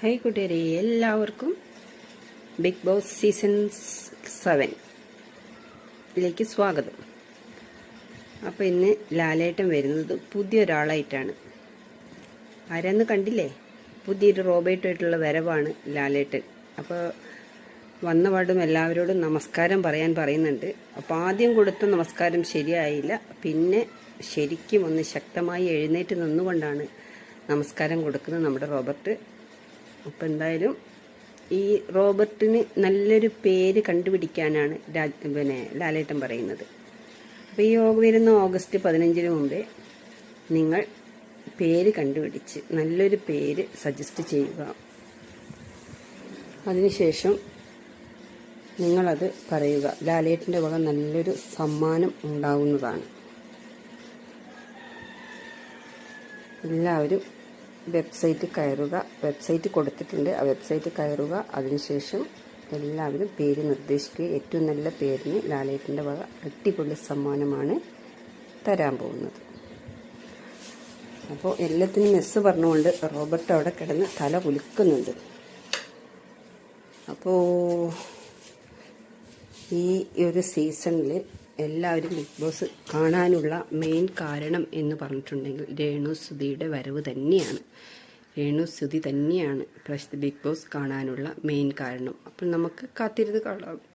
Hi കൂട്ടുകാരെ, എല്ലാവർക്കും big boss season 7ലേക്ക് സ്വാഗതം. അപ്പോൾ ഇന്ന് ലാലേട്ടൻ വരുന്നത് പുതിയൊരാളായിട്ടാണ്. ആരാന്ന് കണ്ടില്ലേ? പുതിയൊരു റോബോട്ടായിട്ടുള്ള വരവാണ് ലാലേട്ടൻ. അപ്പോൾ വന്നപാടും എല്ലാവരോടും നമസ്കാരം പറയുന്നുണ്ട്. അപ്പോൾ ആദ്യം കൊടുത്ത നമസ്കാരം ശരിയായില്ല. പിന്നെ ശരിക്കും ഒന്ന് ശക്തമായി എഴുന്നേറ്റ് നിന്നുകൊണ്ടാണ് നമസ്കാരം കൊടുക്കുന്നത് നമ്മുടെ റോബർട്ട്. അപ്പം എന്തായാലും ഈ റോബർട്ടിന് നല്ലൊരു പേര് കണ്ടുപിടിക്കാനാണ് ലാലേട്ടൻ പറയുന്നത്. അപ്പോൾ ഈ വരുന്ന ഓഗസ്റ്റ് 15 മുമ്പേ നിങ്ങൾ പേര് കണ്ടുപിടിച്ച് നല്ലൊരു പേര് സജസ്റ്റ് ചെയ്യുക. അതിനുശേഷം നിങ്ങളത് പറയുക. ലാലേട്ടൻ്റെ വക നല്ലൊരു സമ്മാനം ഉണ്ടാകുന്നതാണ്. എല്ലാവരും വെബ്സൈറ്റ് കയറുക. വെബ്സൈറ്റ് കൊടുത്തിട്ടുണ്ട്, ആ വെബ്സൈറ്റ് കയറുക. അതിനുശേഷം എല്ലാവരും പേര് നിർദ്ദേശിക്കുക. ഏറ്റവും നല്ല പേരിന് ലാലേട്ടൻ്റെ വക അടിപൊളി സമ്മാനമാണ് തരാൻ പോകുന്നത്. അപ്പോൾ എല്ലാത്തിനും മെസ്സ് പറഞ്ഞുകൊണ്ട് റോബർട്ട് അവിടെ കിടന്ന് തല കുലുക്കുന്നുണ്ട്. അപ്പോൾ ഈ ഒരു സീസണിൽ എല്ലാവരും ബിഗ് ബോസ് കാണാനുള്ള മെയിൻ കാരണം എന്ന് പറഞ്ഞിട്ടുണ്ടെങ്കിൽ രേണുസുധിയുടെ വരവ് തന്നെയാണ്. രേണുസുധി തന്നെയാണ് ബിഗ് ബോസ് കാണാനുള്ള മെയിൻ കാരണം. അപ്പോൾ നമുക്ക് കാത്തിരുന്ന് കാണാം.